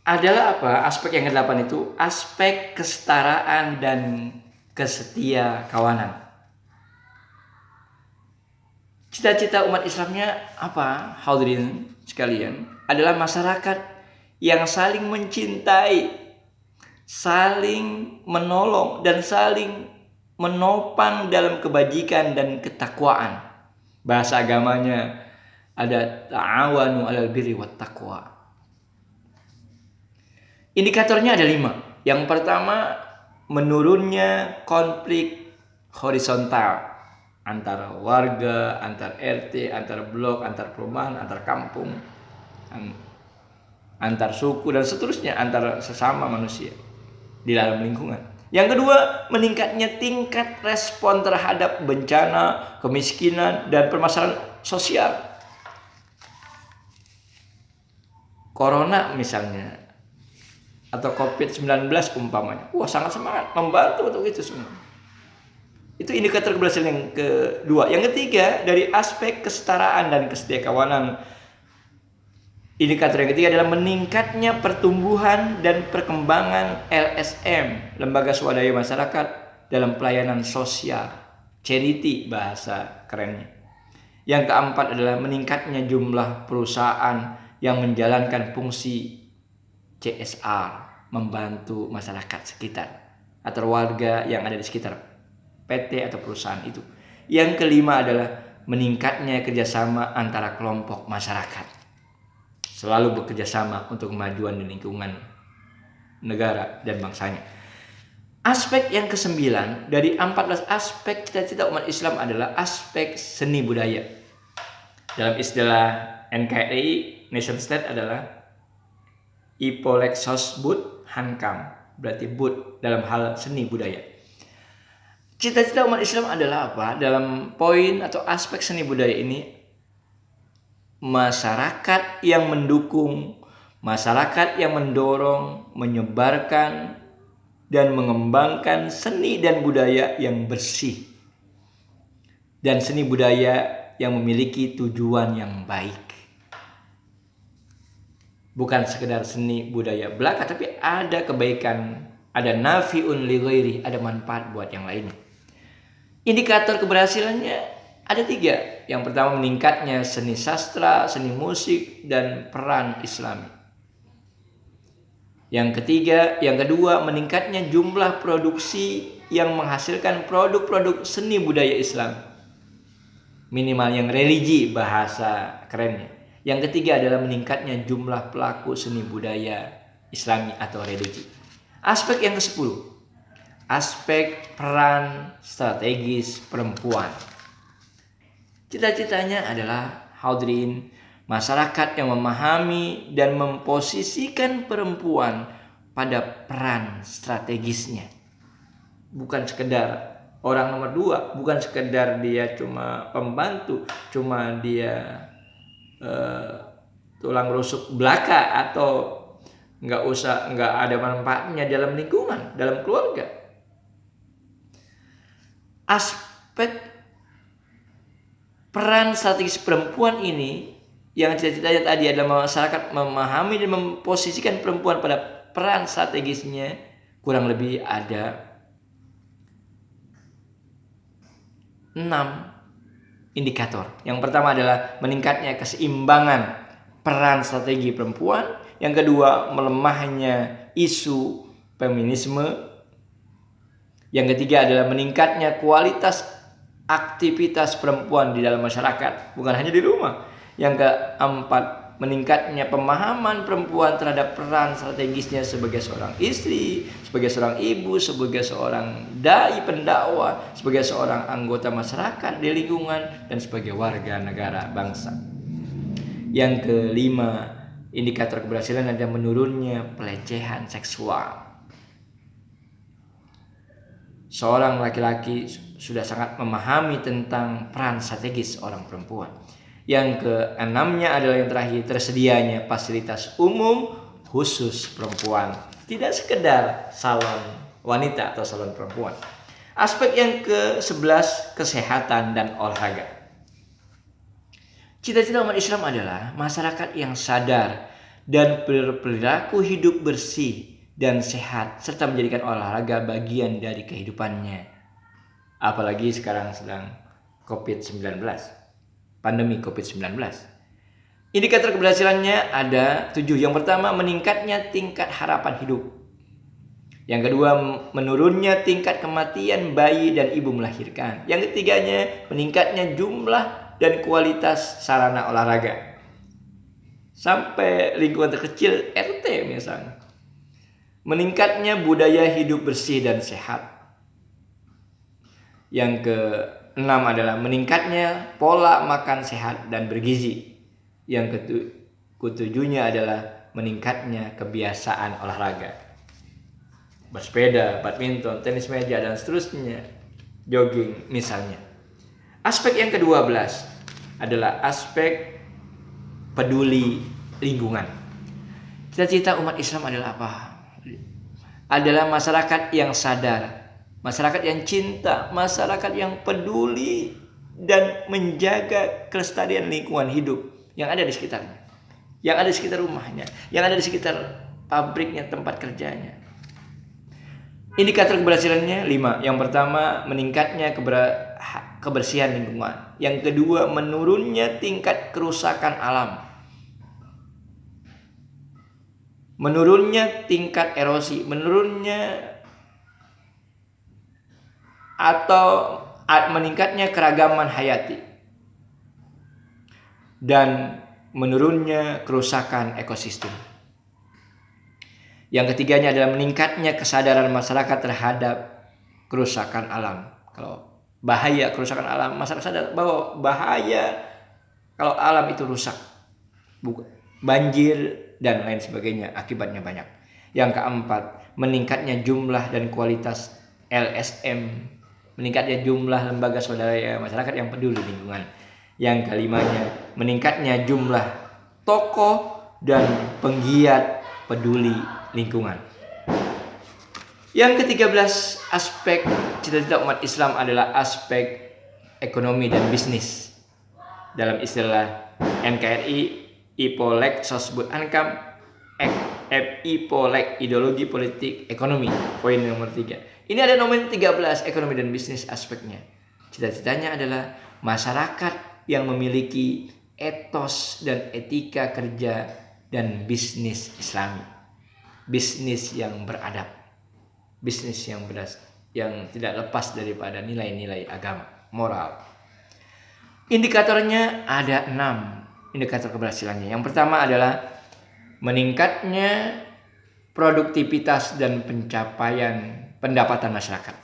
adalah apa? Aspek yang ke-8 itu aspek kesetaraan dan kesetia kawanan. Cita-cita umat Islamnya apa? Hadirin sekalian, adalah masyarakat yang saling mencintai, saling menolong, dan saling menopang dalam kebajikan dan ketakwaan. Bahasa agamanya ada ta'awanu 'alal birri wat taqwa. Indikatornya ada 5. Yang pertama, menurunnya konflik horizontal antara warga, antar RT, antar blok, antar perumahan, antar kampung, antar suku, dan seterusnya, antar sesama manusia di dalam lingkungan. Yang kedua, meningkatnya tingkat respon terhadap bencana, kemiskinan, dan permasalahan sosial. Corona misalnya, atau COVID-19 umpamanya, sangat semangat membantu untuk itu semua. Itu indikator keberhasilan yang kedua. Yang ketiga, dari aspek kesetaraan dan kesetiakawanan, indikator yang ketiga adalah meningkatnya pertumbuhan dan perkembangan LSM, lembaga swadaya masyarakat, dalam pelayanan sosial, charity bahasa kerennya. Yang keempat adalah meningkatnya jumlah perusahaan yang menjalankan fungsi CSR, membantu masyarakat sekitar atau warga yang ada di sekitar PT atau perusahaan itu. Yang kelima adalah meningkatnya kerjasama antara kelompok masyarakat, selalu bekerja sama untuk kemajuan di lingkungan negara dan bangsanya. Aspek yang ke-9 dari 14 aspek cita-cita umat Islam adalah aspek seni budaya. Dalam istilah NKRI, nation state adalah Ipolexos Bud Hankam, berarti Bud dalam hal seni budaya. Cita-cita umat Islam adalah apa? Dalam poin atau aspek seni budaya ini, masyarakat yang mendukung, masyarakat yang mendorong, menyebarkan, dan mengembangkan seni dan budaya yang bersih, dan seni budaya yang memiliki tujuan yang baik. Bukan sekedar seni budaya belaka, tapi ada kebaikan, ada nafi'un li ghairi, ada manfaat buat yang lainnya. Indikator keberhasilannya ada 3. Yang pertama, meningkatnya seni sastra, seni musik, dan peran Islami. Yang kedua, meningkatnya jumlah produksi yang menghasilkan produk-produk seni budaya Islam, minimal yang religi bahasa kerennya. Yang ketiga adalah meningkatnya jumlah pelaku seni budaya Islami atau religi. Aspek yang ke-10, aspek peran strategis perempuan. Cita-citanya adalah hadirin, masyarakat yang memahami dan memposisikan perempuan pada peran strategisnya. Bukan sekedar orang nomor 2, bukan sekedar dia cuma pembantu, cuma dia tulang rusuk belaka, atau nggak ada manfaatnya dalam lingkungan, dalam keluarga. Aspek peran strategis perempuan ini, yang cita-citanya tadi adalah masyarakat memahami dan memposisikan perempuan pada peran strategisnya, kurang lebih ada 6 indikator. Yang pertama adalah meningkatnya keseimbangan peran strategi perempuan. Yang kedua, melemahnya isu feminisme. Yang ketiga adalah meningkatnya kualitas aktivitas perempuan di dalam masyarakat, bukan hanya di rumah. Yang keempat, meningkatnya pemahaman perempuan terhadap peran strategisnya sebagai seorang istri, sebagai seorang ibu, sebagai seorang dai pendakwah, sebagai seorang anggota masyarakat di lingkungan, dan sebagai warga negara bangsa. Yang kelima, indikator keberhasilan adalah menurunnya pelecehan seksual. Seorang laki-laki sudah sangat memahami tentang peran strategis seorang perempuan. Yang keenamnya adalah yang terakhir, tersedianya fasilitas umum khusus perempuan, tidak sekedar salon wanita atau salon perempuan. Aspek yang ke-11, kesehatan dan olahraga. Cita-cita umat Islam adalah masyarakat yang sadar dan berperilaku hidup bersih dan sehat, serta menjadikan olahraga bagian dari kehidupannya. Apalagi sekarang sedang COVID-19, pandemi COVID-19. Indikator keberhasilannya ada 7. Yang pertama, meningkatnya tingkat harapan hidup. Yang kedua, menurunnya tingkat kematian bayi dan ibu melahirkan. Yang ketiganya, meningkatnya jumlah dan kualitas sarana olahraga. Sampai lingkungan terkecil RT misalnya. Meningkatnya budaya hidup bersih dan sehat. Yang keenam adalah meningkatnya pola makan sehat dan bergizi. Yang ketujuhnya adalah meningkatnya kebiasaan olahraga. Bersepeda, badminton, tenis meja, dan seterusnya, jogging misalnya. Aspek yang ke-12 adalah aspek peduli lingkungan. Cita-cita umat Islam adalah apa? Adalah masyarakat yang sadar, masyarakat yang cinta, masyarakat yang peduli dan menjaga kelestarian lingkungan hidup yang ada di sekitarnya, yang ada di sekitar rumahnya, yang ada di sekitar pabriknya, tempat kerjanya. Indikator keberhasilannya 5. Yang pertama, meningkatnya kebersihan lingkungan. Yang kedua, menurunnya tingkat kerusakan alam. Menurunnya tingkat erosi, menurunnya atau meningkatnya keragaman hayati. Dan menurunnya kerusakan ekosistem. Yang ketiganya adalah meningkatnya kesadaran masyarakat terhadap kerusakan alam. Kalau bahaya kerusakan alam, masyarakat sadar bahwa bahaya kalau alam itu rusak, banjir dan lain sebagainya, akibatnya banyak. Yang keempat, meningkatnya jumlah dan kualitas LSM, meningkatnya jumlah lembaga swadaya masyarakat yang peduli lingkungan. Yang kelimanya, meningkatnya jumlah tokoh dan penggiat peduli lingkungan. Yang ke-13 aspek cita-cita umat Islam adalah aspek ekonomi dan bisnis. Dalam istilah NKRI, IPOLEK Sosbud Ankam, IPOLEK ideologi politik ekonomi. Poin nomor 3. Ini ada nomor 13 ekonomi dan bisnis aspeknya. Cita-citanya adalah masyarakat yang memiliki etos dan etika kerja dan bisnis Islami. Bisnis yang beradab, bisnis yang tidak lepas daripada nilai-nilai agama, moral. Indikatornya ada 6 indikator keberhasilannya. Yang pertama adalah meningkatnya produktivitas dan pencapaian pendapatan masyarakat.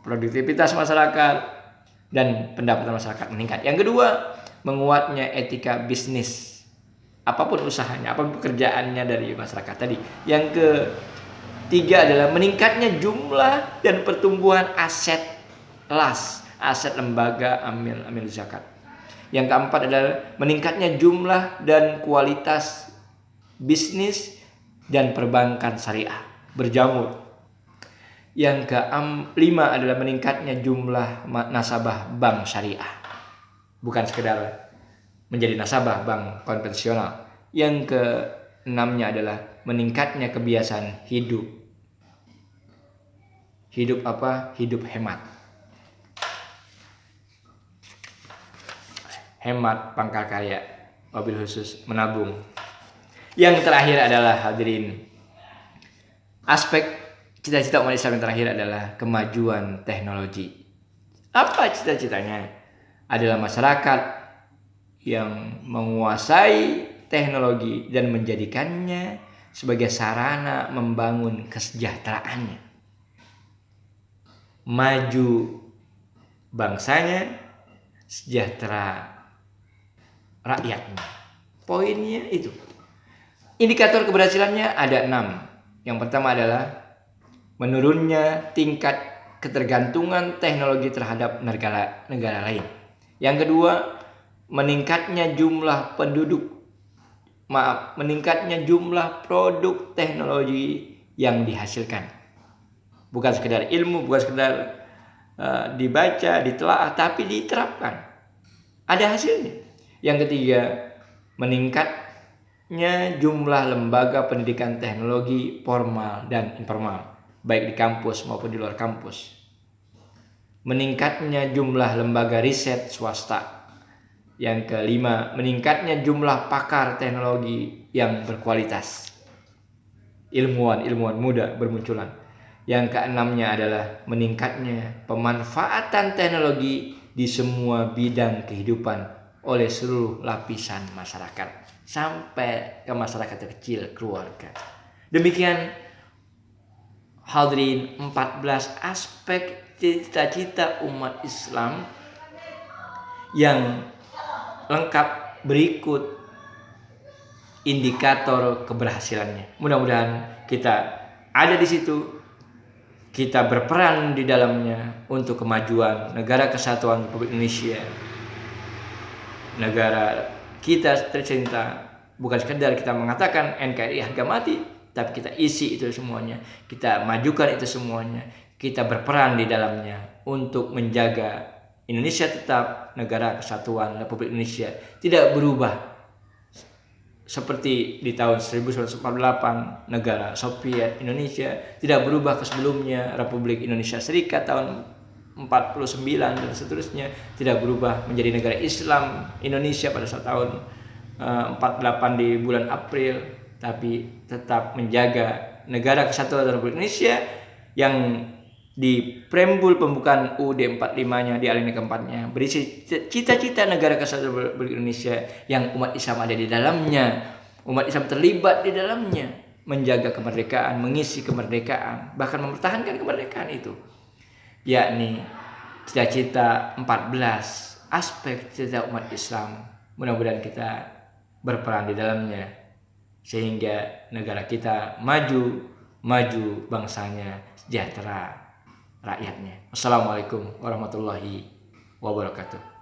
Produktivitas masyarakat dan pendapatan masyarakat meningkat. Yang kedua, menguatnya etika bisnis. Apapun usahanya, apapun pekerjaannya dari masyarakat tadi. Yang ketiga adalah meningkatnya jumlah dan pertumbuhan aset las, aset lembaga amil zakat. Yang keempat adalah meningkatnya jumlah dan kualitas bisnis dan perbankan syariah berjamur. Yang kelima adalah meningkatnya jumlah nasabah bank syariah, bukan sekedar menjadi nasabah bank konvensional. Yang keenamnya adalah meningkatnya kebiasaan hidup. Hidup apa? Hidup hemat. Hemat pangkal karya, mobil khusus, menabung. Yang terakhir adalah hadirin, aspek cita-cita umat Islam yang terakhir adalah kemajuan teknologi. Apa cita-citanya? Adalah masyarakat yang menguasai teknologi dan menjadikannya sebagai sarana membangun kesejahteraannya, maju bangsanya, sejahtera rakyatnya. Poinnya itu. Indikator keberhasilannya ada 6. Yang pertama adalah menurunnya tingkat ketergantungan teknologi terhadap negara lain. Yang kedua, meningkatnya jumlah meningkatnya jumlah produk teknologi yang dihasilkan. Bukan sekedar ilmu, bukan sekedar dibaca, ditelaah, tapi diterapkan. Ada hasilnya. Yang ketiga, meningkat jumlah lembaga pendidikan teknologi formal dan informal, baik di kampus maupun di luar kampus. Meningkatnya jumlah lembaga riset swasta. Yang kelima, meningkatnya jumlah pakar teknologi yang berkualitas. Ilmuwan muda bermunculan. Yang keenamnya adalah meningkatnya pemanfaatan teknologi di semua bidang kehidupan oleh seluruh lapisan masyarakat sampai ke masyarakat kecil, keluarga. Demikian hadirin 14 aspek cita-cita umat Islam yang lengkap berikut indikator keberhasilannya. Mudah-mudahan kita ada di situ, kita berperan di dalamnya untuk kemajuan negara kesatuan Republik Indonesia, negara kita tercinta. Bukan sekedar kita mengatakan NKRI harga mati, tapi kita isi itu semuanya, kita majukan itu semuanya, kita berperan di dalamnya untuk menjaga Indonesia tetap negara kesatuan Republik Indonesia, tidak berubah seperti di tahun 1948 negara Soviet Indonesia, tidak berubah ke sebelumnya Republik Indonesia Serikat tahun 49 dan seterusnya, tidak berubah menjadi negara Islam Indonesia pada saat tahun 48 di bulan April, tapi tetap menjaga negara kesatuan Republik Indonesia yang di preambul pembukaan UUD 45-nya di alinea keempatnya berisi cita-cita negara kesatuan Republik Indonesia yang umat Islam ada di dalamnya, umat Islam terlibat di dalamnya, menjaga kemerdekaan, mengisi kemerdekaan, bahkan mempertahankan kemerdekaan itu, yakni cita-cita 14 aspek cita umat Islam. Mudah-mudahan kita berperan di dalamnya sehingga negara kita maju bangsanya, sejahtera rakyatnya. Assalamualaikum warahmatullahi wabarakatuh.